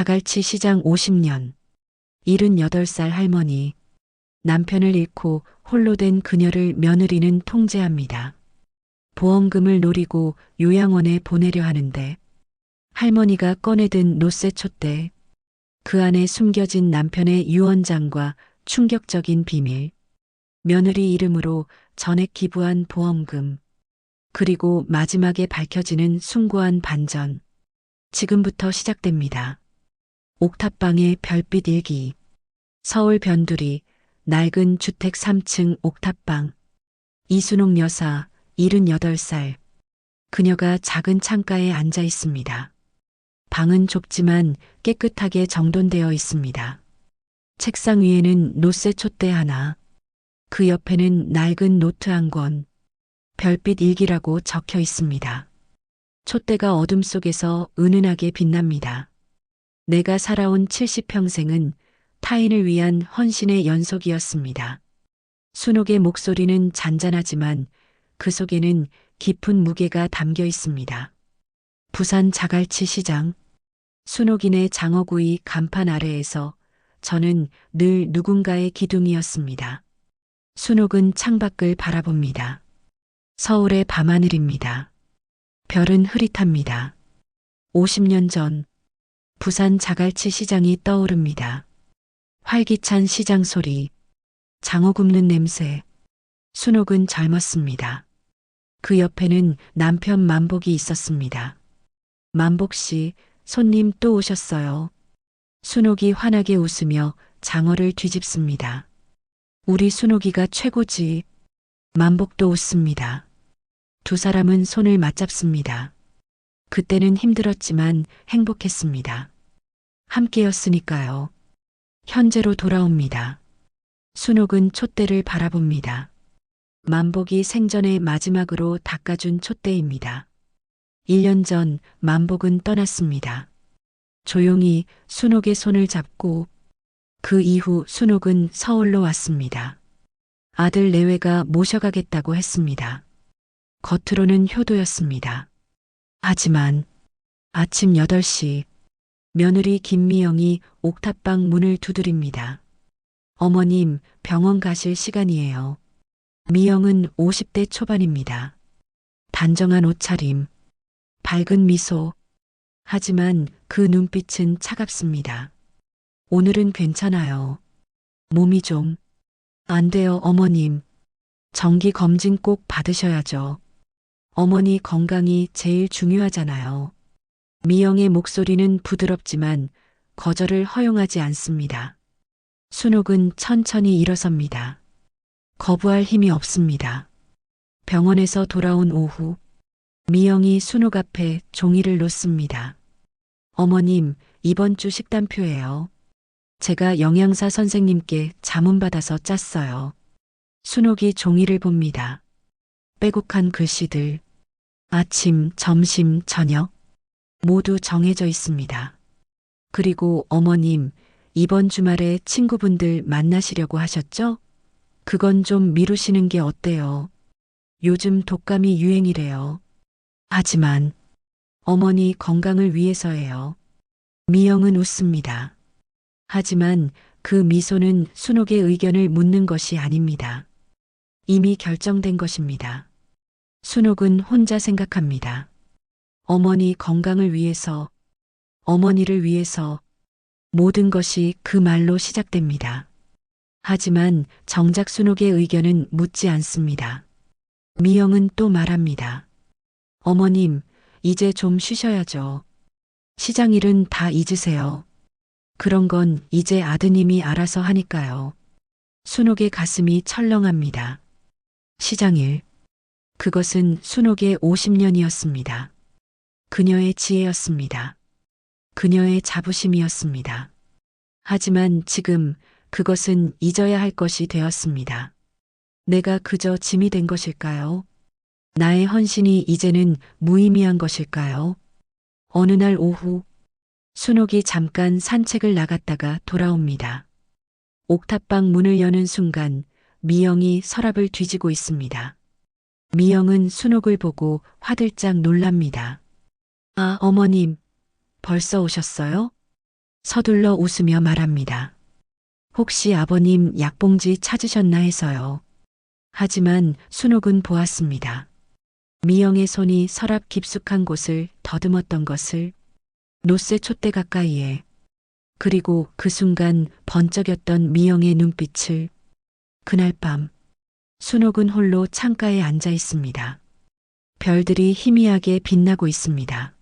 자갈치 시장 50년. 78살 할머니. 남편을 잃고 홀로 된 그녀를 며느리는 통제합니다. 보험금을 노리고 요양원에 보내려 하는데 할머니가 꺼내든 롯세 촛대. 그 안에 숨겨진 남편의 유언장과 충격적인 비밀. 며느리 이름으로 전액 기부한 보험금. 그리고 마지막에 밝혀지는 숭고한 반전. 지금부터 시작됩니다. 옥탑방의 별빛 일기. 서울 변두리 낡은 주택 3층 옥탑방. 이순옥 여사 78살. 그녀가 작은 창가에 앉아 있습니다. 방은 좁지만 깨끗하게 정돈되어 있습니다. 책상 위에는 롯세 촛대 하나. 그 옆에는 낡은 노트 한 권. 별빛 일기라고 적혀 있습니다. 촛대가 어둠 속에서 은은하게 빛납니다. 내가 살아온 70평생은 타인을 위한 헌신의 연속이었습니다. 순옥의 목소리는 잔잔하지만 그 속에는 깊은 무게가 담겨 있습니다. 부산 자갈치 시장. 순옥인의 장어구이 간판 아래에서 저는 늘 누군가의 기둥이었습니다. 순옥은 창밖을 바라봅니다. 서울의 밤하늘입니다. 별은 흐릿합니다. 50년 전 부산 자갈치 시장이 떠오릅니다. 활기찬 시장 소리, 장어 굽는 냄새. 순옥은 젊었습니다. 그 옆에는 남편 만복이 있었습니다. 만복 씨, 손님 또 오셨어요. 순옥이 환하게 웃으며 장어를 뒤집습니다. 우리 순옥이가 최고지. 만복도 웃습니다. 두 사람은 손을 맞잡습니다. 그때는 힘들었지만 행복했습니다. 함께였으니까요. 현재로 돌아옵니다. 순옥은 촛대를 바라봅니다. 만복이 생전의 마지막으로 닦아준 촛대입니다. 1년 전 만복은 떠났습니다. 조용히 순옥의 손을 잡고 그 이후 순옥은 서울로 왔습니다. 아들 내외가 모셔가겠다고 했습니다. 겉으로는 효도였습니다. 하지만 아침 8시 며느리 김미영이 옥탑방 문을 두드립니다. 어머님, 병원 가실 시간이에요. 미영은 50대 초반입니다. 단정한 옷차림, 밝은 미소. 하지만 그 눈빛은 차갑습니다. 오늘은 괜찮아요. 몸이 좀. 안 돼요, 어머님. 정기 검진 꼭 받으셔야죠. 어머니 건강이 제일 중요하잖아요. 미영의 목소리는 부드럽지만 거절을 허용하지 않습니다. 순옥은 천천히 일어섭니다. 거부할 힘이 없습니다. 병원에서 돌아온 오후, 미영이 순옥 앞에 종이를 놓습니다. 어머님, 이번 주 식단표예요. 제가 영양사 선생님께 자문받아서 짰어요. 순옥이 종이를 봅니다. 빼곡한 글씨들. 아침, 점심, 저녁. 모두 정해져 있습니다. 그리고 어머님, 이번 주말에 친구분들 만나시려고 하셨죠? 그건 좀 미루시는 게 어때요? 요즘 독감이 유행이래요. 하지만 어머니 건강을 위해서예요. 미영은 웃습니다. 하지만 그 미소는 순옥의 의견을 묻는 것이 아닙니다. 이미 결정된 것입니다. 순옥은 혼자 생각합니다. 어머니 건강을 위해서, 어머니를 위해서 모든 것이 그 말로 시작됩니다. 하지만 정작 순옥의 의견은 묻지 않습니다. 미영은 또 말합니다. 어머님, 이제 좀 쉬셔야죠. 시장 일은 다 잊으세요. 그런 건 이제 아드님이 알아서 하니까요. 순옥의 가슴이 철렁합니다. 시장 일. 그것은 순옥의 50년이었습니다. 그녀의 지혜였습니다. 그녀의 자부심이었습니다. 하지만 지금 그것은 잊어야 할 것이 되었습니다. 내가 그저 짐이 된 것일까요? 나의 헌신이 이제는 무의미한 것일까요? 어느 날 오후, 순옥이 잠깐 산책을 나갔다가 돌아옵니다. 옥탑방 문을 여는 순간 미영이 서랍을 뒤지고 있습니다. 미영은 순옥을 보고 화들짝 놀랍니다. 아, 어머님, 벌써 오셨어요? 서둘러 웃으며 말합니다. 혹시 아버님 약봉지 찾으셨나 해서요. 하지만 순옥은 보았습니다. 미영의 손이 서랍 깊숙한 곳을 더듬었던 것을, 노쇠 촛대 가까이에, 그리고 그 순간 번쩍였던 미영의 눈빛을. 그날 밤 순옥은 홀로 창가에 앉아 있습니다. 별들이 희미하게 빛나고 있습니다.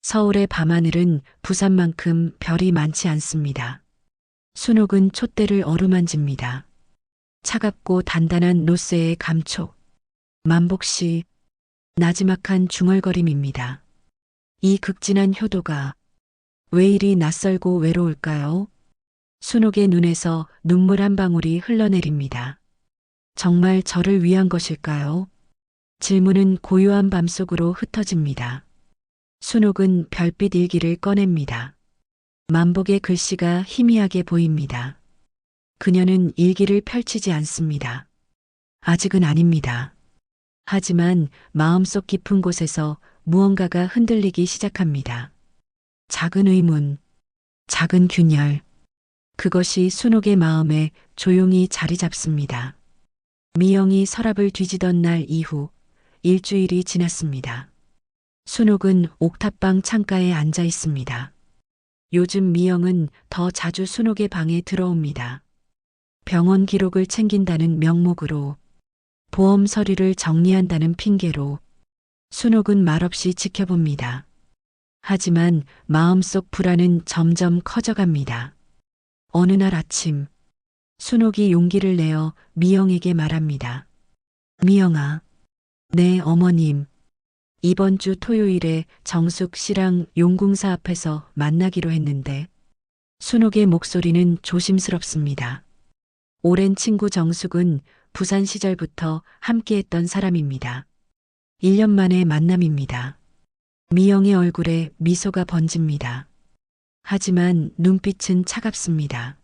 서울의 밤하늘은 부산만큼 별이 많지 않습니다. 순옥은 촛대를 어루만집니다. 차갑고 단단한 노쇠의 감촉, 만복시, 나지막한 중얼거림입니다. 이 극진한 효도가 왜 이리 낯설고 외로울까요? 순옥의 눈에서 눈물 한 방울이 흘러내립니다. 정말 저를 위한 것일까요? 질문은 고요한 밤속으로 흩어집니다. 순옥은 별빛 일기를 꺼냅니다. 만복의 글씨가 희미하게 보입니다. 그녀는 일기를 펼치지 않습니다. 아직은 아닙니다. 하지만 마음속 깊은 곳에서 무언가가 흔들리기 시작합니다. 작은 의문, 작은 균열. 그것이 순옥의 마음에 조용히 자리 잡습니다. 미영이 서랍을 뒤지던 날 이후 일주일이 지났습니다. 순옥은 옥탑방 창가에 앉아 있습니다. 요즘 미영은 더 자주 순옥의 방에 들어옵니다. 병원 기록을 챙긴다는 명목으로, 보험 서류를 정리한다는 핑계로 순옥은 말없이 지켜봅니다. 하지만 마음속 불안은 점점 커져갑니다. 어느 날 아침, 순옥이 용기를 내어 미영에게 말합니다. 미영아, 네 어머님, 이번 주 토요일에 정숙 씨랑 용궁사 앞에서 만나기로 했는데. 순옥의 목소리는 조심스럽습니다. 오랜 친구 정숙은 부산 시절부터 함께했던 사람입니다. 1년 만의 만남입니다. 미영의 얼굴에 미소가 번집니다. 하지만 눈빛은 차갑습니다.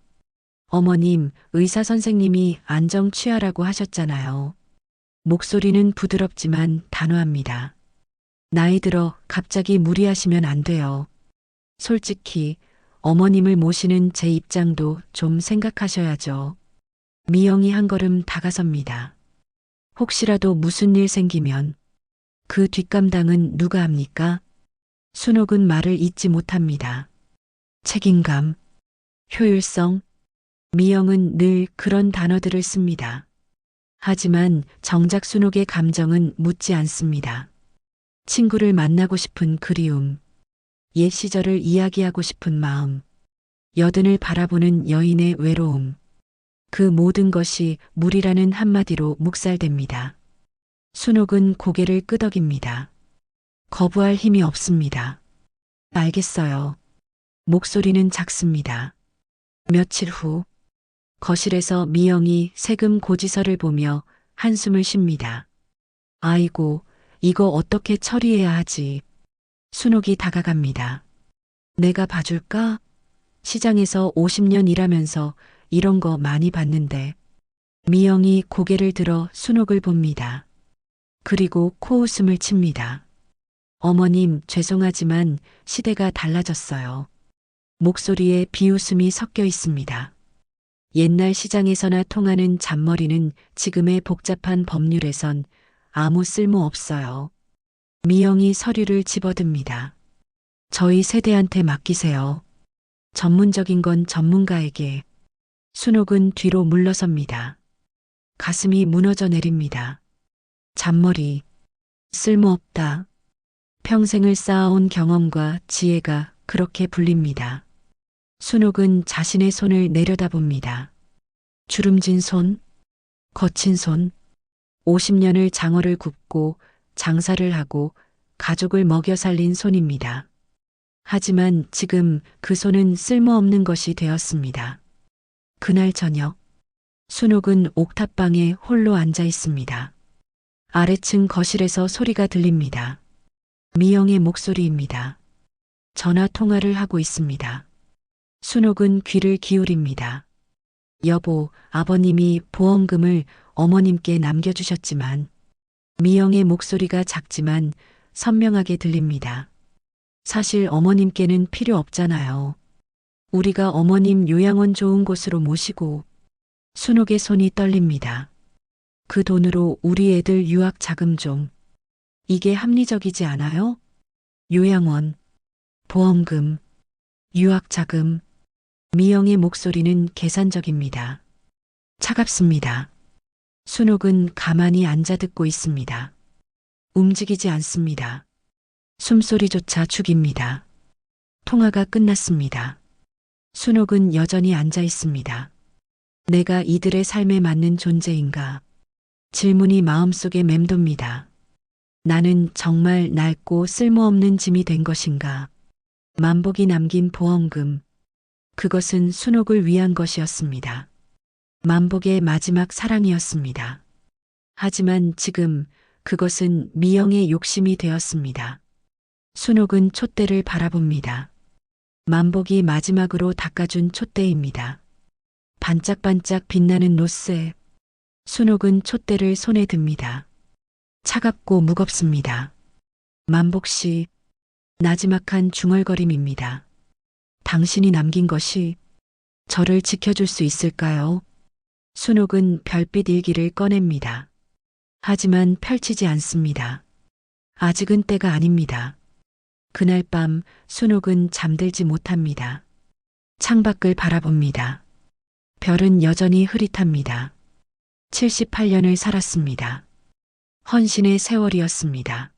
어머님, 의사 선생님이 안정 취하라고 하셨잖아요. 목소리는 부드럽지만 단호합니다. 나이 들어 갑자기 무리하시면 안 돼요. 솔직히 어머님을 모시는 제 입장도 좀 생각하셔야죠. 미영이 한 걸음 다가섭니다. 혹시라도 무슨 일 생기면 그 뒷감당은 누가 합니까? 순옥은 말을 잇지 못합니다. 책임감, 효율성. 미영은 늘 그런 단어들을 씁니다. 하지만 정작 순옥의 감정은 묻지 않습니다. 친구를 만나고 싶은 그리움, 옛 시절을 이야기하고 싶은 마음, 여든을 바라보는 여인의 외로움. 그 모든 것이 물이라는 한마디로 묵살됩니다. 순옥은 고개를 끄덕입니다. 거부할 힘이 없습니다. 알겠어요. 목소리는 작습니다. 며칠 후, 거실에서 미영이 세금 고지서를 보며 한숨을 쉽니다. 아이고, 이거 어떻게 처리해야 하지? 순옥이 다가갑니다. 내가 봐줄까? 시장에서 50년 일하면서 이런 거 많이 봤는데. 미영이 고개를 들어 순옥을 봅니다. 그리고 코웃음을 칩니다. 어머님, 죄송하지만 시대가 달라졌어요. 목소리에 비웃음이 섞여 있습니다. 옛날 시장에서나 통하는 잔머리는 지금의 복잡한 법률에선 아무 쓸모 없어요. 미영이 서류를 집어듭니다. 저희 세대한테 맡기세요. 전문적인 건 전문가에게. 순옥은 뒤로 물러섭니다. 가슴이 무너져 내립니다. 잔머리, 쓸모없다. 평생을 쌓아온 경험과 지혜가 그렇게 불립니다. 순옥은 자신의 손을 내려다봅니다. 주름진 손, 거친 손, 50년을 장어를 굽고 장사를 하고 가족을 먹여 살린 손입니다. 하지만 지금 그 손은 쓸모없는 것이 되었습니다. 그날 저녁, 순옥은 옥탑방에 홀로 앉아 있습니다. 아래층 거실에서 소리가 들립니다. 미영의 목소리입니다. 전화 통화를 하고 있습니다. 순옥은 귀를 기울입니다. 여보, 아버님이 보험금을 어머님께 남겨주셨지만. 미영의 목소리가 작지만 선명하게 들립니다. 사실 어머님께는 필요 없잖아요. 우리가 어머님 요양원 좋은 곳으로 모시고 순옥의 손이 떨립니다. 그 돈으로 우리 애들 유학 자금 좀. 이게 합리적이지 않아요? 요양원, 보험금, 유학 자금. 미영의 목소리는 계산적입니다. 차갑습니다. 순옥은 가만히 앉아 듣고 있습니다. 움직이지 않습니다. 숨소리조차 죽입니다. 통화가 끝났습니다. 순옥은 여전히 앉아 있습니다. 내가 이들의 삶에 맞는 존재인가? 질문이 마음속에 맴돕니다. 나는 정말 낡고 쓸모없는 짐이 된 것인가? 만복이 남긴 보험금. 그것은 순옥을 위한 것이었습니다. 만복의 마지막 사랑이었습니다. 하지만 지금 그것은 미영의 욕심이 되었습니다. 순옥은 촛대를 바라봅니다. 만복이 마지막으로 닦아준 촛대입니다. 반짝반짝 빛나는 노쇠. 순옥은 촛대를 손에 듭니다. 차갑고 무겁습니다. 만복 씨, 나지막한 중얼거림입니다. 당신이 남긴 것이 저를 지켜줄 수 있을까요? 순옥은 별빛 일기를 꺼냅니다. 하지만 펼치지 않습니다. 아직은 때가 아닙니다. 그날 밤 순옥은 잠들지 못합니다. 창밖을 바라봅니다. 별은 여전히 흐릿합니다. 78년을 살았습니다. 헌신의 세월이었습니다.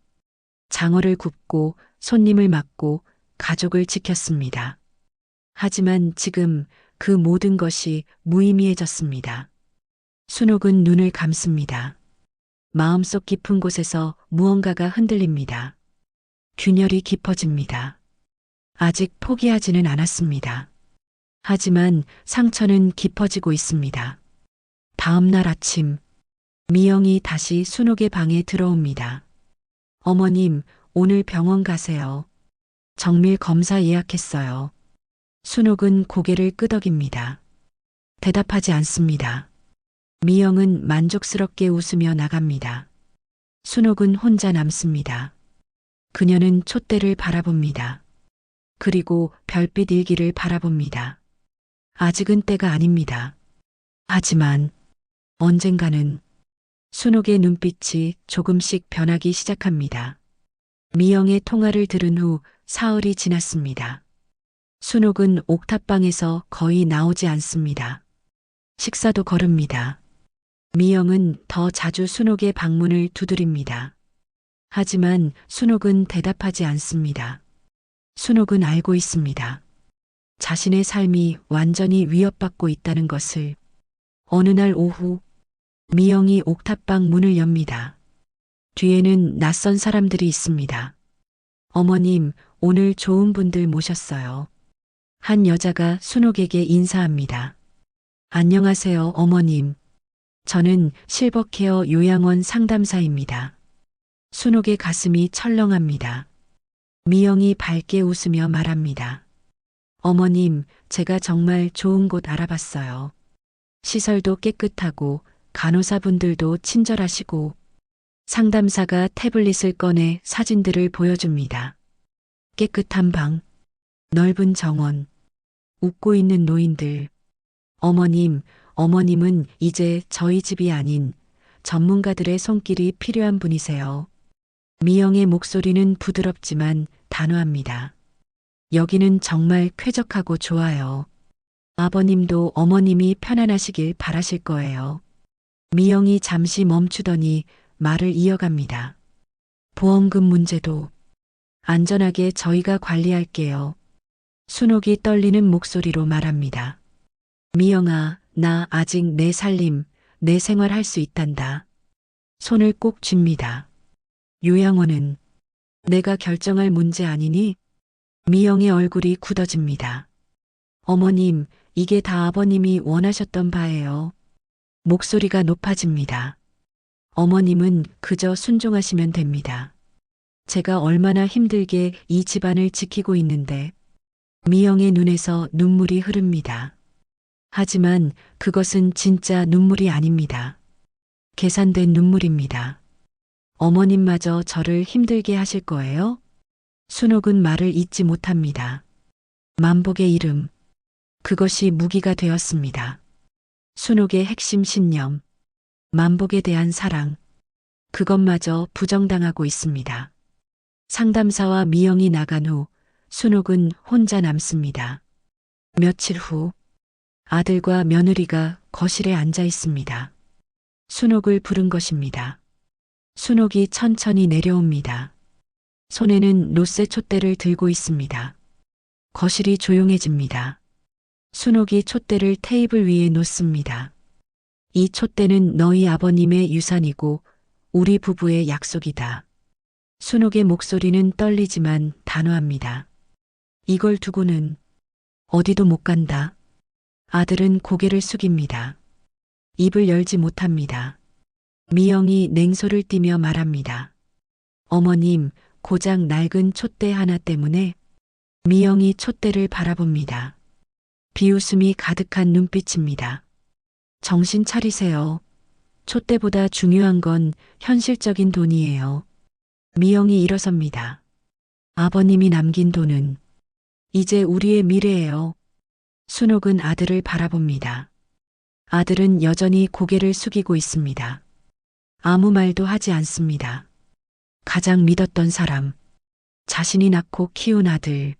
장어를 굽고 손님을 맡고 가족을 지켰습니다. 하지만 지금 그 모든 것이 무의미해졌습니다. 순옥은 눈을 감습니다. 마음속 깊은 곳에서 무언가가 흔들립니다. 균열이 깊어집니다. 아직 포기하지는 않았습니다. 하지만 상처는 깊어지고 있습니다. 다음 날 아침, 미영이 다시 순옥의 방에 들어옵니다. 어머님, 오늘 병원 가세요. 정밀 검사 예약했어요. 순옥은 고개를 끄덕입니다. 대답하지 않습니다. 미영은 만족스럽게 웃으며 나갑니다. 순옥은 혼자 남습니다. 그녀는 촛대를 바라봅니다. 그리고 별빛 일기를 바라봅니다. 아직은 때가 아닙니다. 하지만 언젠가는 순옥의 눈빛이 조금씩 변하기 시작합니다. 미영의 통화를 들은 후 사흘이 지났습니다. 순옥은 옥탑방에서 거의 나오지 않습니다. 식사도 거릅니다. 미영은 더 자주 순옥의 방문을 두드립니다. 하지만 순옥은 대답하지 않습니다. 순옥은 알고 있습니다. 자신의 삶이 완전히 위협받고 있다는 것을. 어느 날 오후, 미영이 옥탑방 문을 엽니다. 뒤에는 낯선 사람들이 있습니다. 어머님, 오늘 좋은 분들 모셨어요. 한 여자가 순옥에게 인사합니다. 안녕하세요, 어머님. 저는 실버케어 요양원 상담사입니다. 순옥의 가슴이 철렁합니다. 미영이 밝게 웃으며 말합니다. 어머님, 제가 정말 좋은 곳 알아봤어요. 시설도 깨끗하고 간호사분들도 친절하시고. 상담사가 태블릿을 꺼내 사진들을 보여줍니다. 깨끗한 방, 넓은 정원, 웃고 있는 노인들. 어머님은 이제 저희 집이 아닌 전문가들의 손길이 필요한 분이세요. 미영의 목소리는 부드럽지만 단호합니다. 여기는 정말 쾌적하고 좋아요. 아버님도 어머님이 편안하시길 바라실 거예요. 미영이 잠시 멈추더니 말을 이어갑니다. 보험금 문제도 안전하게 저희가 관리할게요. 순옥이 떨리는 목소리로 말합니다. 미영아, 나 아직 내 살림, 내 생활 할 수 있단다. 손을 꼭 쥡니다. 요양원은 내가 결정할 문제 아니니? 미영의 얼굴이 굳어집니다. 어머님, 이게 다 아버님이 원하셨던 바예요. 목소리가 높아집니다. 어머님은 그저 순종하시면 됩니다. 제가 얼마나 힘들게 이 집안을 지키고 있는데. 미영의 눈에서 눈물이 흐릅니다. 하지만 그것은 진짜 눈물이 아닙니다. 계산된 눈물입니다. 어머님마저 저를 힘들게 하실 거예요? 순옥은 말을 잇지 못합니다. 만복의 이름, 그것이 무기가 되었습니다. 순옥의 핵심 신념, 만복에 대한 사랑, 그것마저 부정당하고 있습니다. 상담사와 미영이 나간 후 순옥은 혼자 남습니다. 며칠 후 아들과 며느리가 거실에 앉아 있습니다. 순옥을 부른 것입니다. 순옥이 천천히 내려옵니다. 손에는 롯세 촛대를 들고 있습니다. 거실이 조용해집니다. 순옥이 촛대를 테이블 위에 놓습니다. 이 촛대는 너희 아버님의 유산이고 우리 부부의 약속이다. 순옥의 목소리는 떨리지만 단호합니다. 이걸 두고는 어디도 못 간다. 아들은 고개를 숙입니다. 입을 열지 못합니다. 미영이 냉소를 띠며 말합니다. 어머님, 고작 낡은 촛대 하나 때문에. 미영이 촛대를 바라봅니다. 비웃음이 가득한 눈빛입니다. 정신 차리세요. 촛대보다 중요한 건 현실적인 돈이에요. 미영이 일어섭니다. 아버님이 남긴 돈은 이제 우리의 미래예요. 순옥은 아들을 바라봅니다. 아들은 여전히 고개를 숙이고 있습니다. 아무 말도 하지 않습니다. 가장 믿었던 사람, 자신이 낳고 키운 아들.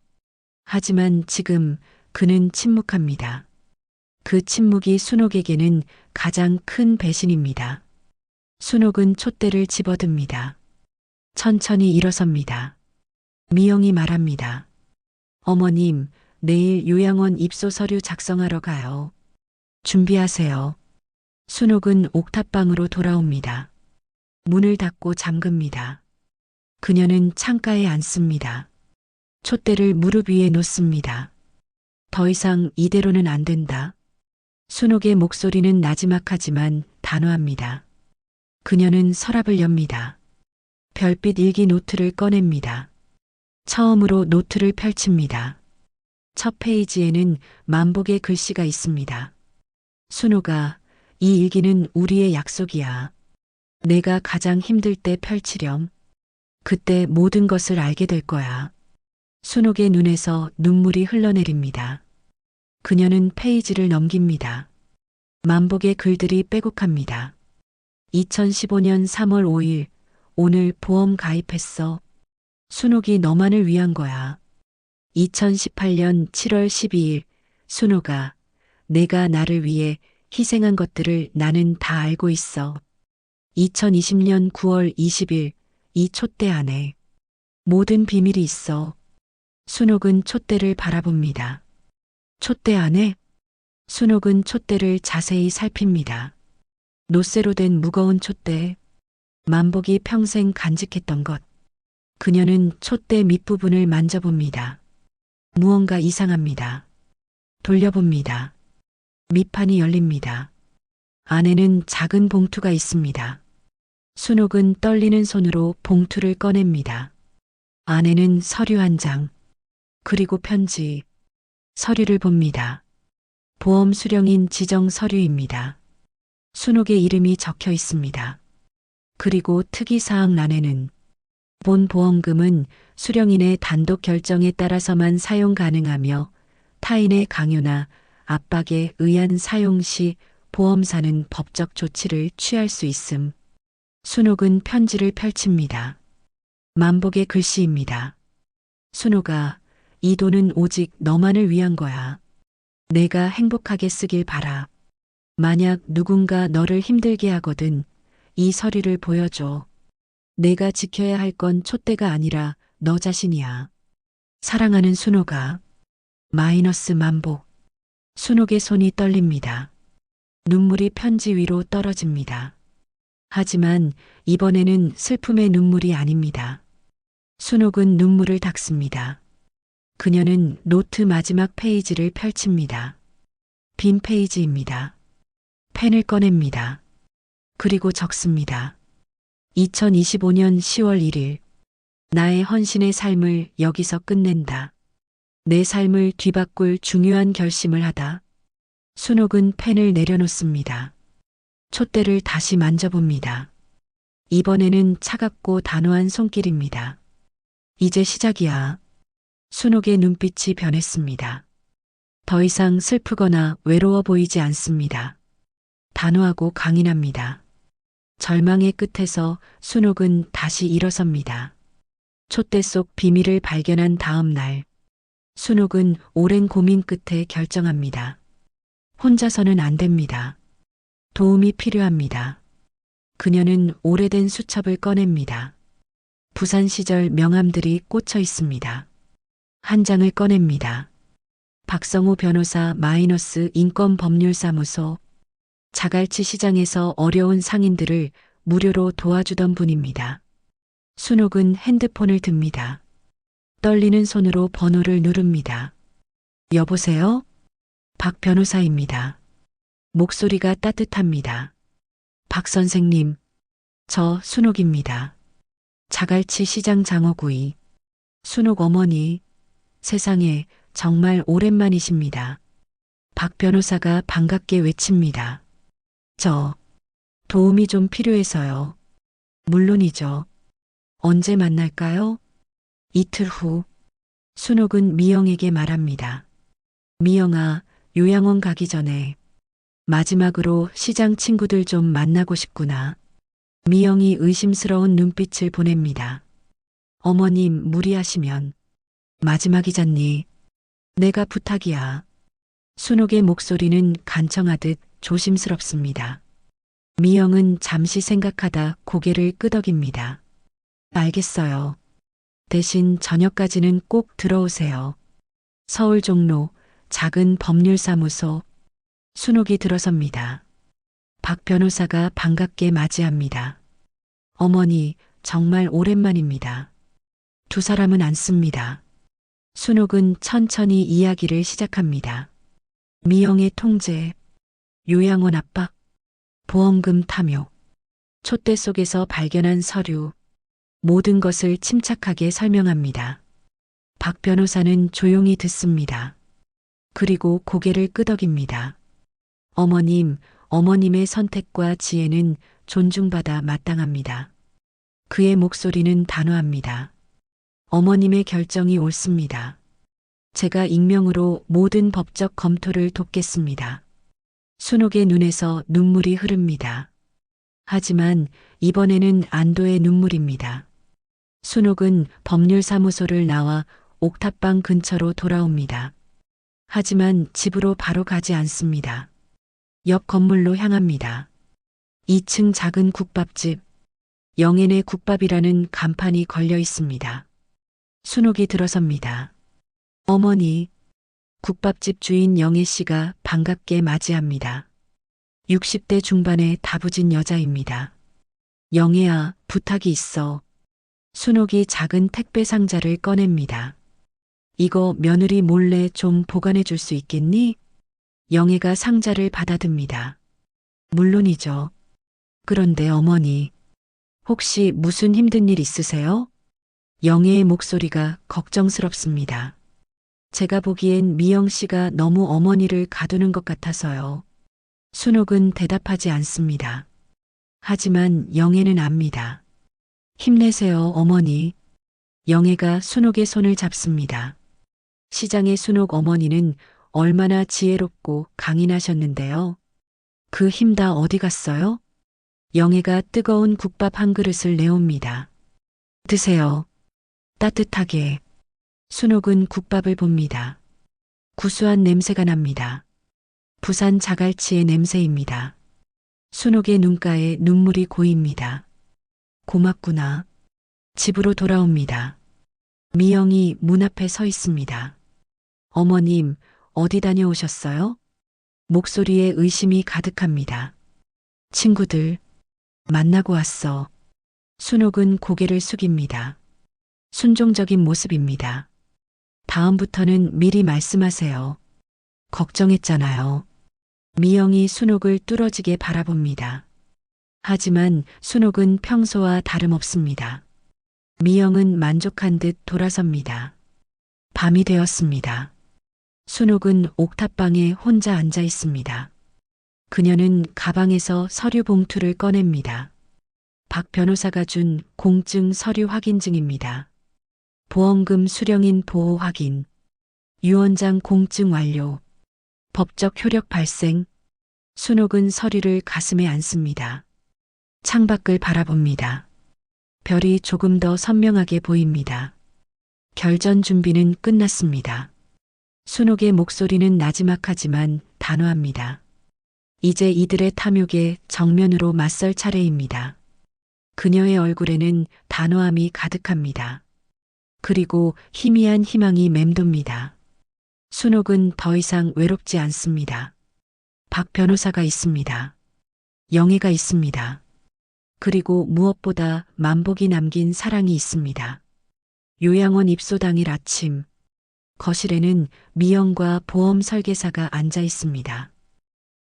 하지만 지금 그는 침묵합니다. 그 침묵이 순옥에게는 가장 큰 배신입니다. 순옥은 촛대를 집어듭니다. 천천히 일어섭니다. 미영이 말합니다. 어머님, 내일 요양원 입소 서류 작성하러 가요. 준비하세요. 순옥은 옥탑방으로 돌아옵니다. 문을 닫고 잠깁니다. 그녀는 창가에 앉습니다. 촛대를 무릎 위에 놓습니다. 더 이상 이대로는 안 된다. 순옥의 목소리는 나지막하지만 단호합니다. 그녀는 서랍을 엽니다. 별빛 일기 노트를 꺼냅니다. 처음으로 노트를 펼칩니다. 첫 페이지에는 만복의 글씨가 있습니다. 순옥아, 이 일기는 우리의 약속이야. 내가 가장 힘들 때 펼치렴. 그때 모든 것을 알게 될 거야. 순옥의 눈에서 눈물이 흘러내립니다. 그녀는 페이지를 넘깁니다. 만복의 글들이 빼곡합니다. 2015년 3월 5일, 오늘 보험 가입했어. 순옥이 너만을 위한 거야. 2018년 7월 12일, 순옥아, 내가 나를 위해 희생한 것들을 나는 다 알고 있어. 2020년 9월 20일, 이 촛대 안에 모든 비밀이 있어. 순옥은 촛대를 바라봅니다. 촛대 안에? 순옥은 촛대를 자세히 살핍니다. 노쇠로 된 무거운 촛대, 만복이 평생 간직했던 것. 그녀는 촛대 밑부분을 만져봅니다. 무언가 이상합니다. 돌려봅니다. 밑판이 열립니다. 안에는 작은 봉투가 있습니다. 순옥은 떨리는 손으로 봉투를 꺼냅니다. 안에는 서류 한 장, 그리고 편지, 서류를 봅니다. 보험 수령인 지정 서류입니다. 순옥의 이름이 적혀 있습니다. 그리고 특이사항란에는 본 보험금은 수령인의 단독 결정에 따라서만 사용 가능하며 타인의 강요나 압박에 의한 사용 시 보험사는 법적 조치를 취할 수 있음. 순옥은 편지를 펼칩니다. 만복의 글씨입니다. 순옥아, 이 돈은 오직 너만을 위한 거야. 내가 행복하게 쓰길 바라. 만약 누군가 너를 힘들게 하거든 이 서류를 보여줘. 내가 지켜야 할 건 촛대가 아니라 너 자신이야. 사랑하는 순옥아. 마이너스 만복. 순옥의 손이 떨립니다. 눈물이 편지 위로 떨어집니다. 하지만 이번에는 슬픔의 눈물이 아닙니다. 순옥은 눈물을 닦습니다. 그녀는 노트 마지막 페이지를 펼칩니다. 빈 페이지입니다. 펜을 꺼냅니다. 그리고 적습니다. 2025년 10월 1일. 나의 헌신의 삶을 여기서 끝낸다. 내 삶을 뒤바꿀 중요한 결심을 하다. 순옥은 펜을 내려놓습니다. 촛대를 다시 만져봅니다. 이번에는 차갑고 단호한 손길입니다. 이제 시작이야. 순옥의 눈빛이 변했습니다. 더 이상 슬프거나 외로워 보이지 않습니다. 단호하고 강인합니다. 절망의 끝에서 순옥은 다시 일어섭니다. 촛대 속 비밀을 발견한 다음 날, 순옥은 오랜 고민 끝에 결정합니다. 혼자서는 안 됩니다. 도움이 필요합니다. 그녀는 오래된 수첩을 꺼냅니다. 부산 시절 명함들이 꽂혀 있습니다. 한 장을 꺼냅니다. 박성호 변호사 마이너스 인권법률사무소. 자갈치 시장에서 어려운 상인들을 무료로 도와주던 분입니다. 순옥은 핸드폰을 듭니다. 떨리는 손으로 번호를 누릅니다. 여보세요? 박 변호사입니다. 목소리가 따뜻합니다. 박 선생님, 저 순옥입니다. 자갈치 시장 장어구이. 순옥 어머니, 세상에 정말 오랜만이십니다. 박 변호사가 반갑게 외칩니다. 저 도움이 좀 필요해서요. 물론이죠. 언제 만날까요? 이틀 후, 순옥은 미영에게 말합니다. 미영아, 요양원 가기 전에 마지막으로 시장 친구들 좀 만나고 싶구나. 미영이 의심스러운 눈빛을 보냅니다. 어머님 무리하시면 마지막이잖니. 내가 부탁이야. 순옥의 목소리는 간청하듯 조심스럽습니다. 미영은 잠시 생각하다 고개를 끄덕입니다. 알겠어요. 대신 저녁까지는 꼭 들어오세요. 서울 종로 작은 법률사무소. 순옥이 들어섭니다. 박 변호사가 반갑게 맞이합니다. 어머니, 정말 오랜만입니다. 두 사람은 앉습니다. 순옥은 천천히 이야기를 시작합니다. 미영의 통제, 요양원 압박, 보험금 탐욕, 촛대 속에서 발견한 서류, 모든 것을 침착하게 설명합니다. 박 변호사는 조용히 듣습니다. 그리고 고개를 끄덕입니다. 어머님, 어머님의 선택과 지혜는 존중받아 마땅합니다. 그의 목소리는 단호합니다. 어머님의 결정이 옳습니다. 제가 익명으로 모든 법적 검토를 돕겠습니다. 순옥의 눈에서 눈물이 흐릅니다. 하지만 이번에는 안도의 눈물입니다. 순옥은 법률사무소를 나와 옥탑방 근처로 돌아옵니다. 하지만 집으로 바로 가지 않습니다. 옆 건물로 향합니다. 2층 작은 국밥집, 영앤의 국밥이라는 간판이 걸려 있습니다. 순옥이 들어섭니다. 어머니, 국밥집 주인 영애 씨가 반갑게 맞이합니다. 60대 중반의 다부진 여자입니다. 영애야, 부탁이 있어. 순옥이 작은 택배 상자를 꺼냅니다. 이거 며느리 몰래 좀 보관해 줄 수 있겠니? 영애가 상자를 받아듭니다. 물론이죠. 그런데 어머니, 혹시 무슨 힘든 일 있으세요? 영애의 목소리가 걱정스럽습니다. 제가 보기엔 미영 씨가 너무 어머니를 가두는 것 같아서요. 순옥은 대답하지 않습니다. 하지만 영애는 압니다. 힘내세요, 어머니. 영애가 순옥의 손을 잡습니다. 시장의 순옥 어머니는 얼마나 지혜롭고 강인하셨는데요. 그 힘 다 어디 갔어요? 영애가 뜨거운 국밥 한 그릇을 내옵니다. 드세요. 따뜻하게. 순옥은 국밥을 봅니다. 구수한 냄새가 납니다. 부산 자갈치의 냄새입니다. 순옥의 눈가에 눈물이 고입니다. 고맙구나. 집으로 돌아옵니다. 미영이 문 앞에 서 있습니다. 어머님, 어디 다녀오셨어요? 목소리에 의심이 가득합니다. 친구들, 만나고 왔어. 순옥은 고개를 숙입니다. 순종적인 모습입니다. 다음부터는 미리 말씀하세요. 걱정했잖아요. 미영이 순옥을 뚫어지게 바라봅니다. 하지만 순옥은 평소와 다름없습니다. 미영은 만족한 듯 돌아섭니다. 밤이 되었습니다. 순옥은 옥탑방에 혼자 앉아 있습니다. 그녀는 가방에서 서류 봉투를 꺼냅니다. 박 변호사가 준 공증 서류 확인증입니다. 보험금 수령인 보호 확인, 유언장 공증 완료, 법적 효력 발생. 순옥은 서류를 가슴에 안습니다. 창밖을 바라봅니다. 별이 조금 더 선명하게 보입니다. 결전 준비는 끝났습니다. 순옥의 목소리는 나지막하지만 단호합니다. 이제 이들의 탐욕에 정면으로 맞설 차례입니다. 그녀의 얼굴에는 단호함이 가득합니다. 그리고 희미한 희망이 맴돕니다. 순옥은 더 이상 외롭지 않습니다. 박 변호사가 있습니다. 영애가 있습니다. 그리고 무엇보다 만복이 남긴 사랑이 있습니다. 요양원 입소 당일 아침, 거실에는 미영과 보험 설계사가 앉아 있습니다.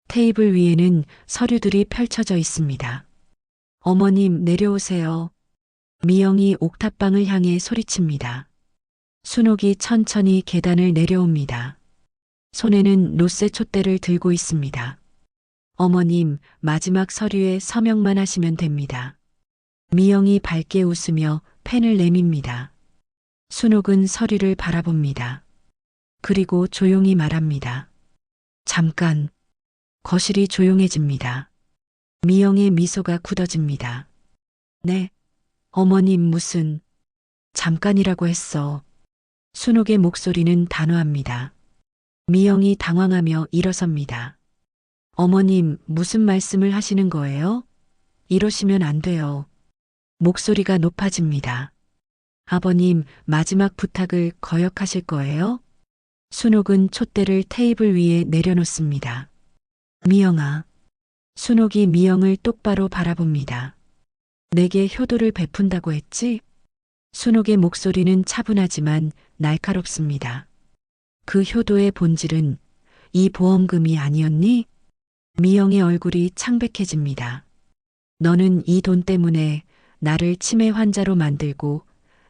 테이블 위에는 서류들이 펼쳐져 있습니다. 어머님, 내려오세요. 미영이 옥탑방을 향해 소리칩니다. 순옥이 천천히 계단을 내려옵니다. 손에는 롯세 촛대를 들고 있습니다. 어머님, 마지막 서류에 서명만 하시면 됩니다. 미영이 밝게 웃으며 펜을 내밉니다. 순옥은 서류를 바라봅니다. 그리고 조용히 말합니다. 잠깐. 거실이 조용해집니다. 미영의 미소가 굳어집니다. 네. 어머님 무슨 잠깐이라고 했어. 순옥의 목소리는 단호합니다. 미영이 당황하며 일어섭니다. 어머님 무슨 말씀을 하시는 거예요? 이러시면 안 돼요. 목소리가 높아집니다. 아버님 마지막 부탁을 거역하실 거예요? 순옥은 촛대를 테이블 위에 내려놓습니다. 미영아. 순옥이 미영을 똑바로 바라봅니다. 내게 효도를 베푼다고 했지? 순옥의 목소리는 차분하지만 날카롭습니다. 그 효도의 본질은 이 보험금이 아니었니? 미영의 얼굴이 창백해집니다. 너는 이 돈 때문에 나를 치매 환자로 만들고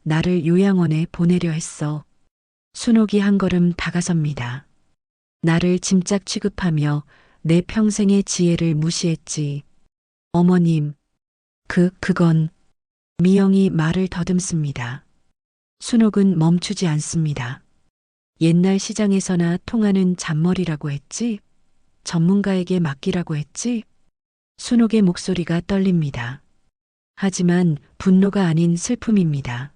나를 요양원에 보내려 했어. 순옥이 한 걸음 다가섭니다. 나를 짐짝 취급하며 내 평생의 지혜를 무시했지. 어머님, 그건 미영이 말을 더듬습니다. 순옥은 멈추지 않습니다. 옛날 시장에서나 통하는 잔머리라고 했지? 전문가에게 맡기라고 했지? 순옥의 목소리가 떨립니다. 하지만 분노가 아닌 슬픔입니다.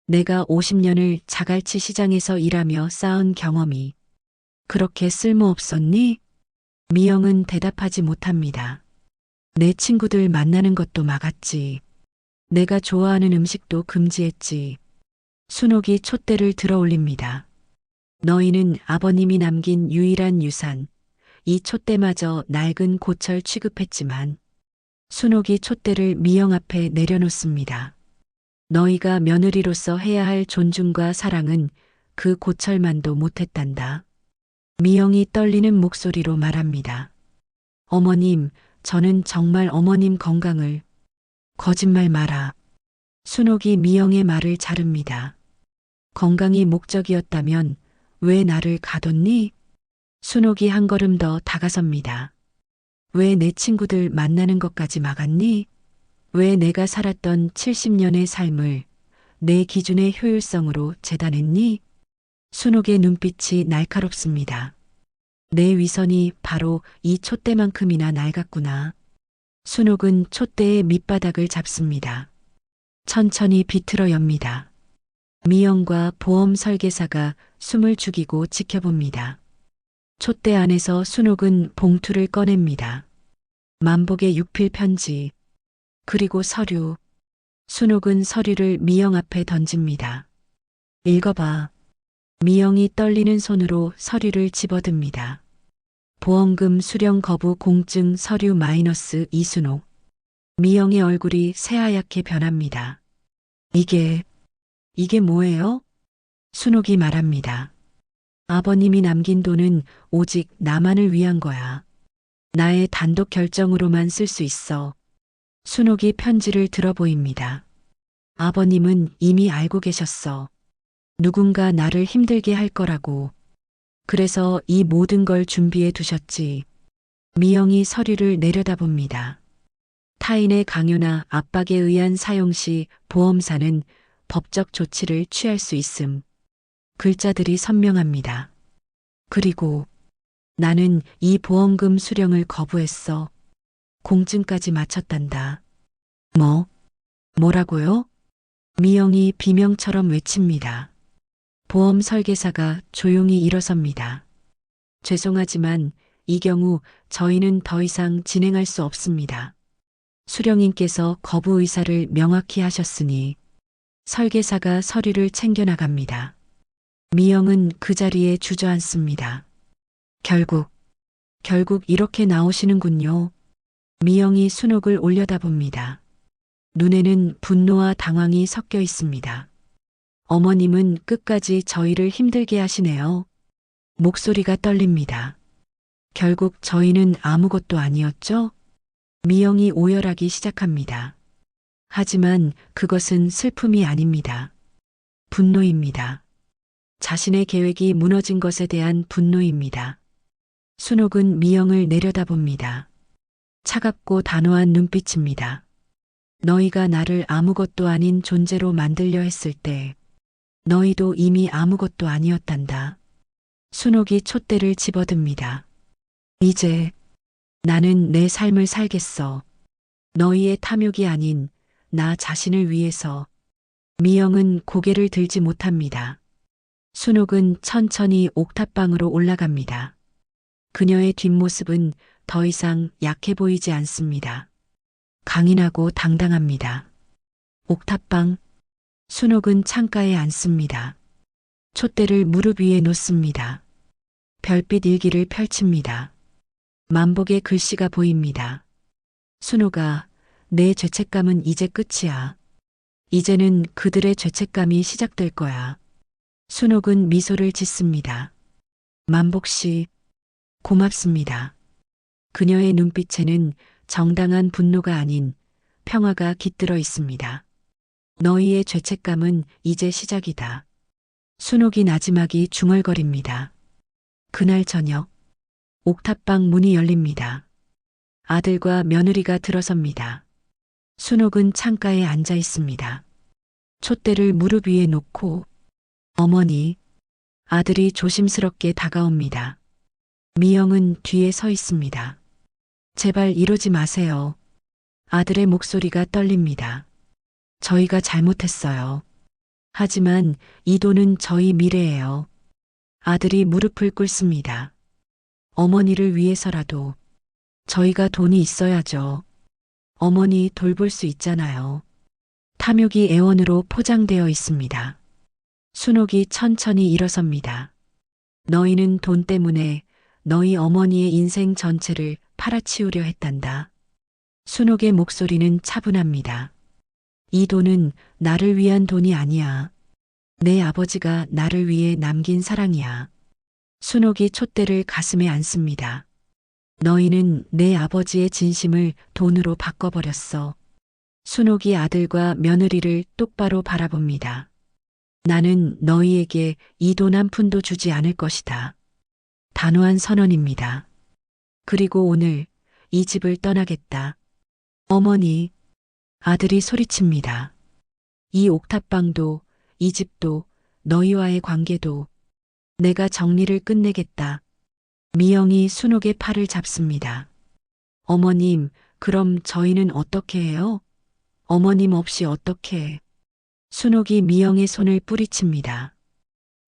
내가 50년을 자갈치 시장에서 일하며 쌓은 경험이 그렇게 쓸모없었니? 미영은 대답하지 못합니다. 내 친구들 만나는 것도 막았지. 내가 좋아하는 음식도 금지했지. 순옥이 촛대를 들어 올립니다. 너희는 아버님이 남긴 유일한 유산, 이 촛대마저 낡은 고철 취급했지만 순옥이 촛대를 미영 앞에 내려놓습니다. 너희가 며느리로서 해야 할 존중과 사랑은 그 고철만도 못했단다. 미영이 떨리는 목소리로 말합니다. 어머님, 저는 정말 어머님 건강을. 거짓말 마라. 순옥이 미영의 말을 자릅니다. 건강이 목적이었다면 왜 나를 가뒀니? 순옥이 한 걸음 더 다가섭니다. 왜 내 친구들 만나는 것까지 막았니? 왜 내가 살았던 70년의 삶을 내 기준의 효율성으로 재단했니? 순옥의 눈빛이 날카롭습니다. 내 위선이 바로 이 촛대만큼이나 낡았구나. 순옥은 촛대의 밑바닥을 잡습니다. 천천히 비틀어 엽니다. 미영과 보험 설계사가 숨을 죽이고 지켜봅니다. 촛대 안에서 순옥은 봉투를 꺼냅니다. 만복의 육필 편지, 그리고 서류. 순옥은 서류를 미영 앞에 던집니다. 읽어봐. 미영이 떨리는 손으로 서류를 집어듭니다. 보험금 수령 거부 공증 서류 마이너스 이순옥. 미영의 얼굴이 새하얗게 변합니다. 이게 뭐예요? 순옥이 말합니다. 아버님이 남긴 돈은 오직 나만을 위한 거야. 나의 단독 결정으로만 쓸 수 있어. 순옥이 편지를 들어 보입니다. 아버님은 이미 알고 계셨어. 누군가 나를 힘들게 할 거라고. 그래서 이 모든 걸 준비해 두셨지. 미영이 서류를 내려다봅니다. 타인의 강요나 압박에 의한 사용 시 보험사는 법적 조치를 취할 수 있음. 글자들이 선명합니다. 그리고 나는 이 보험금 수령을 거부했어. 공증까지 마쳤단다. 뭐? 뭐라고요? 미영이 비명처럼 외칩니다. 보험 설계사가 조용히 일어섭니다. 죄송하지만 이 경우 저희는 더 이상 진행할 수 없습니다. 수령인께서 거부 의사를 명확히 하셨으니 설계사가 서류를 챙겨나갑니다. 미영은 그 자리에 주저앉습니다. 결국 이렇게 나오시는군요. 미영이 순옥을 올려다봅니다. 눈에는 분노와 당황이 섞여 있습니다. 어머님은 끝까지 저희를 힘들게 하시네요. 목소리가 떨립니다. 결국 저희는 아무것도 아니었죠? 미영이 오열하기 시작합니다. 하지만 그것은 슬픔이 아닙니다. 분노입니다. 자신의 계획이 무너진 것에 대한 분노입니다. 순옥은 미영을 내려다봅니다. 차갑고 단호한 눈빛입니다. 너희가 나를 아무것도 아닌 존재로 만들려 했을 때 너희도 이미 아무것도 아니었단다. 순옥이 촛대를 집어듭니다. 이제 나는 내 삶을 살겠어. 너희의 탐욕이 아닌 나 자신을 위해서. 미영은 고개를 들지 못합니다. 순옥은 천천히 옥탑방으로 올라갑니다. 그녀의 뒷모습은 더 이상 약해 보이지 않습니다. 강인하고 당당합니다. 옥탑방. 순옥은 창가에 앉습니다. 촛대를 무릎 위에 놓습니다. 별빛 일기를 펼칩니다. 만복의 글씨가 보입니다. 순옥아, 내 죄책감은 이제 끝이야. 이제는 그들의 죄책감이 시작될 거야. 순옥은 미소를 짓습니다. 만복 씨, 고맙습니다. 그녀의 눈빛에는 정당한 분노가 아닌 평화가 깃들어 있습니다. 너희의 죄책감은 이제 시작이다. 순옥이 나지막이 중얼거립니다. 그날 저녁, 옥탑방 문이 열립니다. 아들과 며느리가 들어섭니다. 순옥은 창가에 앉아 있습니다. 촛대를 무릎 위에 놓고 어머니, 아들이 조심스럽게 다가옵니다. 미영은 뒤에 서 있습니다. 제발 이러지 마세요. 아들의 목소리가 떨립니다. 저희가 잘못했어요. 하지만 이 돈은 저희 미래예요. 아들이 무릎을 꿇습니다. 어머니를 위해서라도 저희가 돈이 있어야죠. 어머니 돌볼 수 있잖아요. 탐욕이 애원으로 포장되어 있습니다. 순옥이 천천히 일어섭니다. 너희는 돈 때문에 너희 어머니의 인생 전체를 팔아치우려 했단다. 순옥의 목소리는 차분합니다. 이 돈은 나를 위한 돈이 아니야. 내 아버지가 나를 위해 남긴 사랑이야. 순옥이 촛대를 가슴에 안습니다. 너희는 내 아버지의 진심을 돈으로 바꿔버렸어. 순옥이 아들과 며느리를 똑바로 바라봅니다. 나는 너희에게 이 돈 한 푼도 주지 않을 것이다. 단호한 선언입니다. 그리고 오늘 이 집을 떠나겠다. 어머니, 아들이 소리칩니다. 이 옥탑방도, 이 집도, 너희와의 관계도 내가 정리를 끝내겠다. 미영이 순옥의 팔을 잡습니다. 어머님, 그럼 저희는 어떻게 해요? 어머님 없이 어떻게 해? 순옥이 미영의 손을 뿌리칩니다.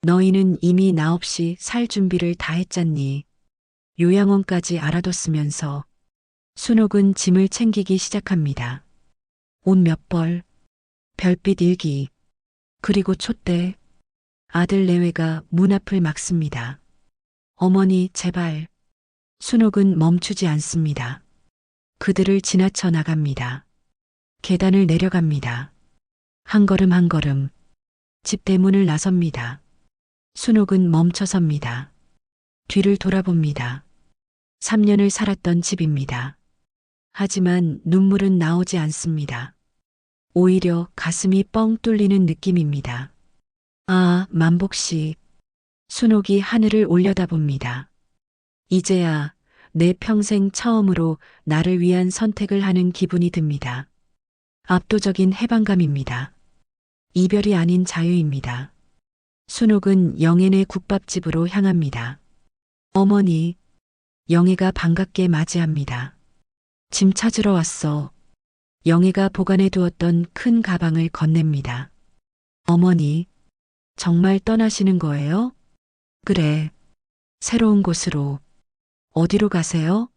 너희는 이미 나 없이 살 준비를 다 했잖니. 요양원까지 알아뒀으면서 순옥은 짐을 챙기기 시작합니다. 옷 몇 벌, 별빛 일기, 그리고 촛대. 아들 내외가 문 앞을 막습니다. 어머니, 제발. 순옥은 멈추지 않습니다. 그들을 지나쳐 나갑니다. 계단을 내려갑니다. 한 걸음 한 걸음. 집 대문을 나섭니다. 순옥은 멈춰섭니다. 뒤를 돌아봅니다. 3년을 살았던 집입니다. 하지만 눈물은 나오지 않습니다. 오히려 가슴이 뻥 뚫리는 느낌입니다. 아, 만복 씨. 순옥이 하늘을 올려다봅니다. 이제야 내 평생 처음으로 나를 위한 선택을 하는 기분이 듭니다. 압도적인 해방감입니다. 이별이 아닌 자유입니다. 순옥은 영앤의 국밥집으로 향합니다. 어머니, 영애가 반갑게 맞이합니다. 짐 찾으러 왔어. 영애가 보관해 두었던 큰 가방을 건넵니다. 어머니, 정말 떠나시는 거예요? 그래. 새로운 곳으로. 어디로 가세요?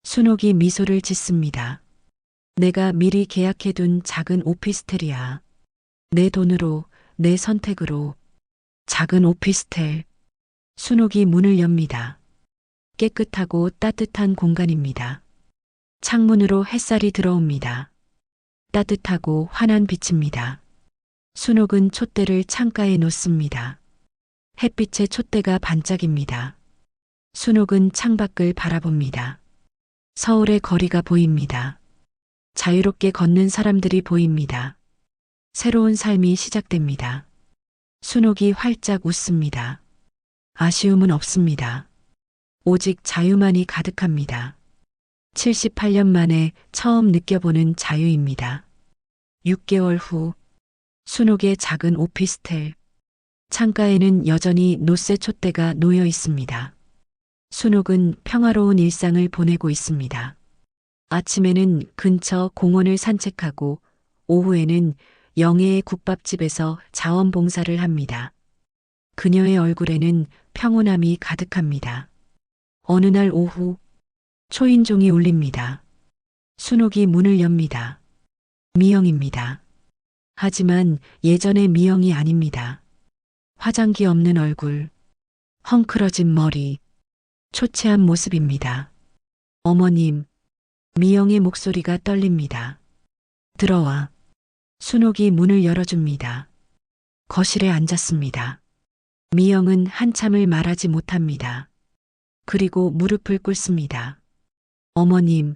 순옥이 미소를 짓습니다. 내가 미리 계약해둔 작은 오피스텔이야. 내 돈으로, 내 선택으로. 작은 오피스텔. 순옥이 문을 엽니다. 깨끗하고 따뜻한 공간입니다. 창문으로 햇살이 들어옵니다. 따뜻하고 환한 빛입니다. 순옥은 촛대를 창가에 놓습니다. 햇빛에 촛대가 반짝입니다. 순옥은 창밖을 바라봅니다. 서울의 거리가 보입니다. 자유롭게 걷는 사람들이 보입니다. 새로운 삶이 시작됩니다. 순옥이 활짝 웃습니다. 아쉬움은 없습니다. 오직 자유만이 가득합니다. 78년 만에 처음 느껴보는 자유입니다. 6개월 후, 순옥의 작은 오피스텔. 창가에는 여전히 노쇠 촛대가 놓여 있습니다. 순옥은 평화로운 일상을 보내고 있습니다. 아침에는 근처 공원을 산책하고 오후에는 영애의 국밥집에서 자원봉사를 합니다. 그녀의 얼굴에는 평온함이 가득합니다. 어느 날 오후 초인종이 울립니다. 순옥이 문을 엽니다. 미영입니다. 하지만 예전의 미영이 아닙니다. 화장기 없는 얼굴, 헝클어진 머리, 초췌한 모습입니다. 어머님, 미영의 목소리가 떨립니다. 들어와. 순옥이 문을 열어줍니다. 거실에 앉았습니다. 미영은 한참을 말하지 못합니다. 그리고 무릎을 꿇습니다. 어머님,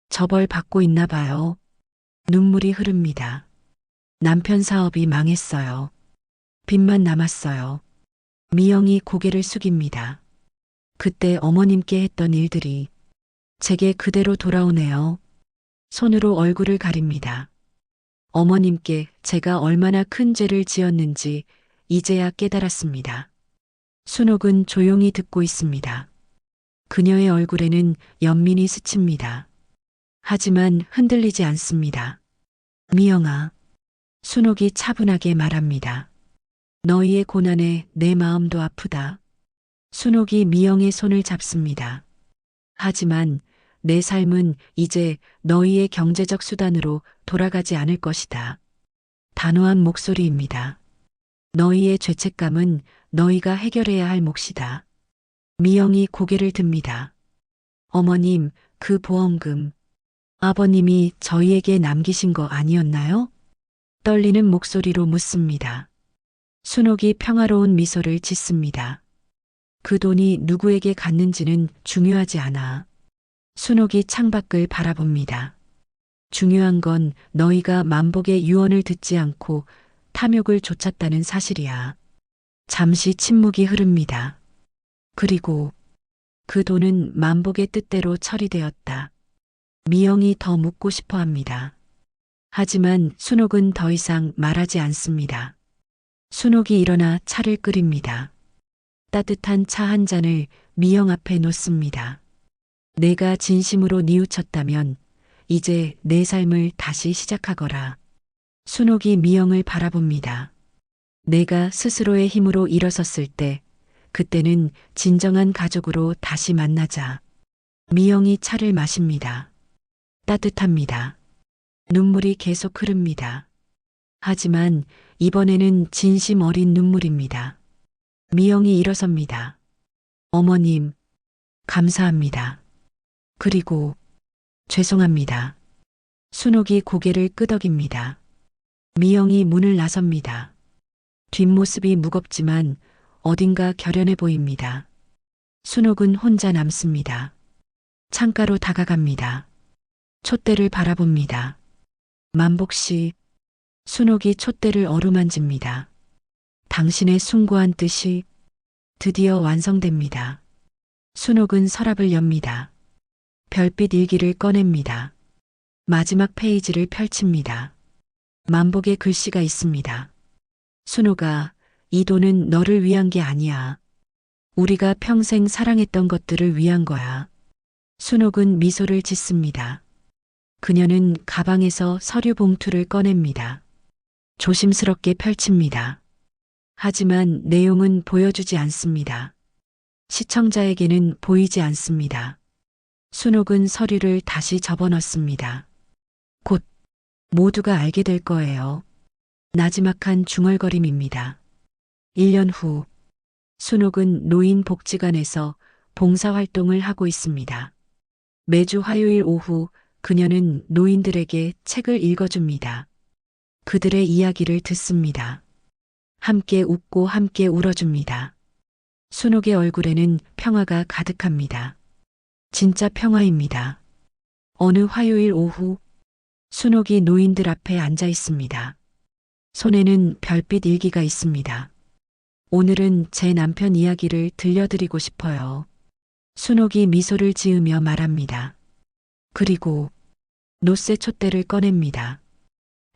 저 벌 받고 있나 봐요. 눈물이 흐릅니다. 남편 사업이 망했어요. 빚만 남았어요. 미영이 고개를 숙입니다. 그때 어머님께 했던 일들이 제게 그대로 돌아오네요. 손으로 얼굴을 가립니다. 어머님께 제가 얼마나 큰 죄를 지었는지 이제야 깨달았습니다. 순옥은 조용히 듣고 있습니다. 그녀의 얼굴에는 연민이 스칩니다. 하지만 흔들리지 않습니다. 미영아, 순옥이 차분하게 말합니다. 너희의 고난에 내 마음도 아프다. 순옥이 미영의 손을 잡습니다. 하지만 내 삶은 이제 너희의 경제적 수단으로 돌아가지 않을 것이다. 단호한 목소리입니다. 너희의 죄책감은 너희가 해결해야 할 몫이다. 미영이 고개를 듭니다. 어머님, 그 보험금, 아버님이 저희에게 남기신 거 아니었나요? 떨리는 목소리로 묻습니다. 순옥이 평화로운 미소를 짓습니다. 그 돈이 누구에게 갔는지는 중요하지 않아. 순옥이 창밖을 바라봅니다. 중요한 건 너희가 만복의 유언을 듣지 않고 탐욕을 쫓았다는 사실이야. 잠시 침묵이 흐릅니다. 그리고 그 돈은 만복의 뜻대로 처리되었다. 미영이 더 묻고 싶어 합니다. 하지만 순옥은 더 이상 말하지 않습니다. 순옥이 일어나 차를 끓입니다. 따뜻한 차 한 잔을 미영 앞에 놓습니다. 내가 진심으로 뉘우쳤다면 이제 내 삶을 다시 시작하거라. 순옥이 미영을 바라봅니다. 내가 스스로의 힘으로 일어섰을 때 그때는 진정한 가족으로 다시 만나자. 미영이 차를 마십니다. 따뜻합니다. 눈물이 계속 흐릅니다. 하지만 이번에는 진심 어린 눈물입니다. 미영이 일어섭니다. 어머님, 감사합니다. 그리고 죄송합니다. 순옥이 고개를 끄덕입니다. 미영이 문을 나섭니다. 뒷모습이 무겁지만 어딘가 결연해 보입니다. 순옥은 혼자 남습니다. 창가로 다가갑니다. 촛대를 바라봅니다. 만복 씨, 순옥이 촛대를 어루만집니다. 당신의 숭고한 뜻이 드디어 완성됩니다. 순옥은 서랍을 엽니다. 별빛 일기를 꺼냅니다. 마지막 페이지를 펼칩니다. 만복의 글씨가 있습니다. 순옥아, 이 돈은 너를 위한 게 아니야. 우리가 평생 사랑했던 것들을 위한 거야. 순옥은 미소를 짓습니다. 그녀는 가방에서 서류 봉투를 꺼냅니다. 조심스럽게 펼칩니다. 하지만 내용은 보여주지 않습니다. 시청자에게는 보이지 않습니다. 순옥은 서류를 다시 접어넣습니다. 곧 모두가 알게 될 거예요. 나지막한 중얼거림입니다. 1년 후 순옥은 노인복지관에서 봉사활동을 하고 있습니다. 매주 화요일 오후 그녀는 노인들에게 책을 읽어줍니다. 그들의 이야기를 듣습니다. 함께 웃고 함께 울어줍니다. 순옥의 얼굴에는 평화가 가득합니다. 진짜 평화입니다. 어느 화요일 오후 순옥이 노인들 앞에 앉아 있습니다. 손에는 별빛 일기가 있습니다. 오늘은 제 남편 이야기를 들려드리고 싶어요. 순옥이 미소를 지으며 말합니다. 그리고 노쇠 촛대를 꺼냅니다.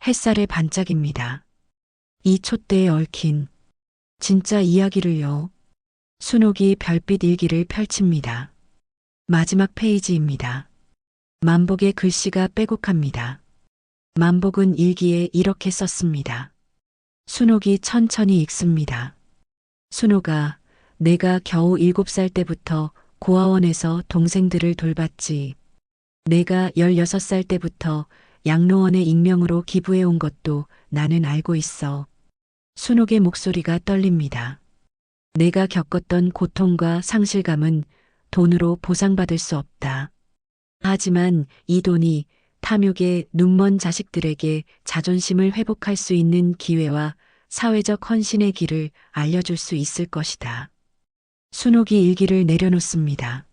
햇살에 반짝입니다. 이 촛대에 얽힌 진짜 이야기를요. 순옥이 별빛 일기를 펼칩니다. 마지막 페이지입니다. 만복의 글씨가 빼곡합니다. 만복은 일기에 이렇게 썼습니다. 순옥이 천천히 읽습니다. 순옥아, 내가 겨우 7살 때부터 고아원에서 동생들을 돌봤지. 내가 16살 때부터 양로원에 익명으로 기부해온 것도 나는 알고 있어. 순옥의 목소리가 떨립니다. 내가 겪었던 고통과 상실감은 돈으로 보상받을 수 없다. 하지만 이 돈이 탐욕의 눈먼 자식들에게 자존심을 회복할 수 있는 기회와 사회적 헌신의 길을 알려줄 수 있을 것이다. 순옥이 일기를 내려놓습니다.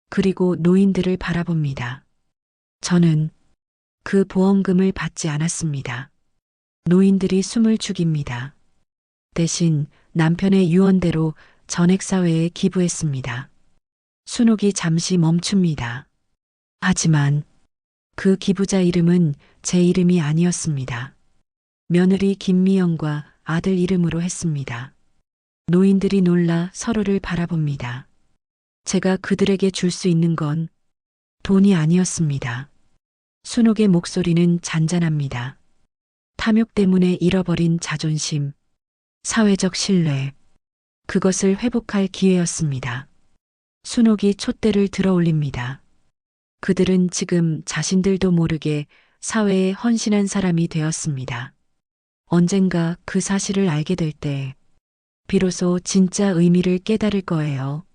그리고 노인들을 바라봅니다. 저는 그 보험금을 받지 않았습니다. 노인들이 숨을 죽입니다. 대신 남편의 유언대로 전액사회에 기부했습니다. 순옥이 잠시 멈춥니다. 하지만 그 기부자 이름은 제 이름이 아니었습니다. 며느리 김미영과 아들 이름으로 했습니다. 노인들이 놀라 서로를 바라봅니다. 제가 그들에게 줄 수 있는 건 돈이 아니었습니다. 순옥의 목소리는 잔잔합니다. 탐욕 때문에 잃어버린 자존심, 사회적 신뢰, 그것을 회복할 기회였습니다. 순옥이 촛대를 들어 올립니다. 그들은 지금 자신들도 모르게 사회에 헌신한 사람이 되었습니다. 언젠가 그 사실을 알게 될 때, 비로소 진짜 의미를 깨달을 거예요.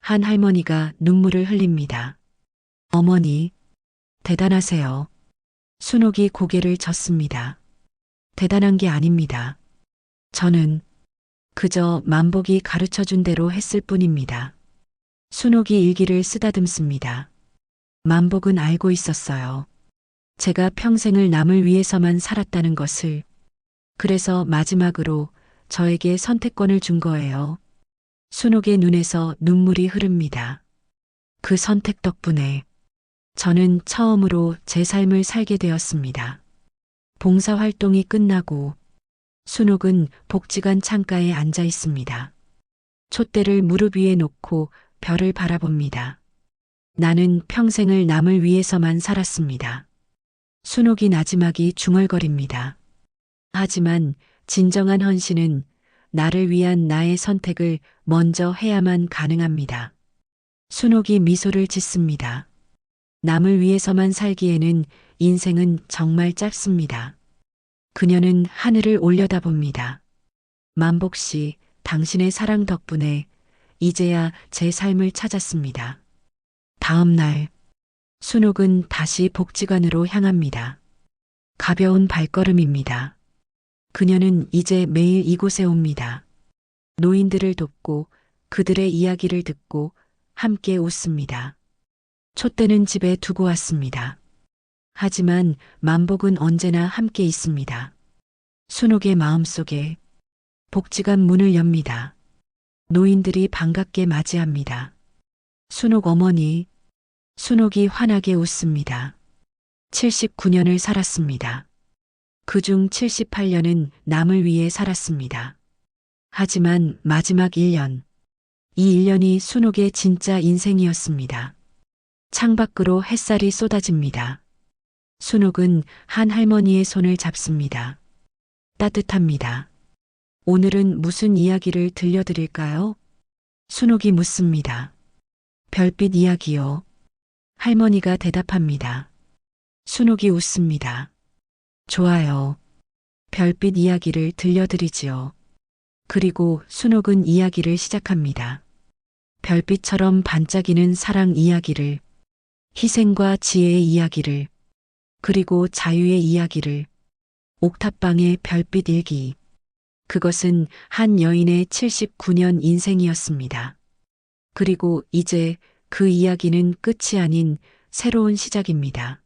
한 할머니가 눈물을 흘립니다. 어머니, 대단하세요. 순옥이 고개를 젓습니다. 대단한 게 아닙니다. 저는 그저 만복이 가르쳐준 대로 했을 뿐입니다. 순옥이 일기를 쓰다듬습니다. 만복은 알고 있었어요. 제가 평생을 남을 위해서만 살았다는 것을. 그래서 마지막으로 저에게 선택권을 준 거예요. 순옥의 눈에서 눈물이 흐릅니다. 그 선택 덕분에 저는 처음으로 제 삶을 살게 되었습니다. 봉사활동이 끝나고 순옥은 복지관 창가에 앉아 있습니다. 촛대를 무릎 위에 놓고 별을 바라봅니다. 나는 평생을 남을 위해서만 살았습니다. 순옥이 나지막이 중얼거립니다. 하지만 진정한 헌신은 나를 위한 나의 선택을 먼저 해야만 가능합니다. 순옥이 미소를 짓습니다. 남을 위해서만 살기에는 인생은 정말 짧습니다. 그녀는 하늘을 올려다봅니다. 만복 씨, 당신의 사랑 덕분에 이제야 제 삶을 찾았습니다. 다음 날, 순옥은 다시 복지관으로 향합니다. 가벼운 발걸음입니다. 그녀는 이제 매일 이곳에 옵니다. 노인들을 돕고 그들의 이야기를 듣고 함께 웃습니다. 촛대는 집에 두고 왔습니다. 하지만 만복은 언제나 함께 있습니다. 순옥의 마음속에 복지관 문을 엽니다. 노인들이 반갑게 맞이합니다. 순옥 어머니, 순옥이 환하게 웃습니다. 79년을 살았습니다. 그중 78년은 남을 위해 살았습니다. 하지만 마지막 1년, 이 1년이 순옥의 진짜 인생이었습니다. 창밖으로 햇살이 쏟아집니다. 순옥은 한 할머니의 손을 잡습니다. 따뜻합니다. 오늘은 무슨 이야기를 들려드릴까요? 순옥이 묻습니다. 별빛 이야기요. 할머니가 대답합니다. 순옥이 웃습니다. 좋아요. 별빛 이야기를 들려드리지요. 그리고 순옥은 이야기를 시작합니다. 별빛처럼 반짝이는 사랑 이야기를, 희생과 지혜의 이야기를, 그리고 자유의 이야기를, 옥탑방의 별빛 일기. 그것은 한 여인의 79년 인생이었습니다. 그리고 이제 그 이야기는 끝이 아닌 새로운 시작입니다.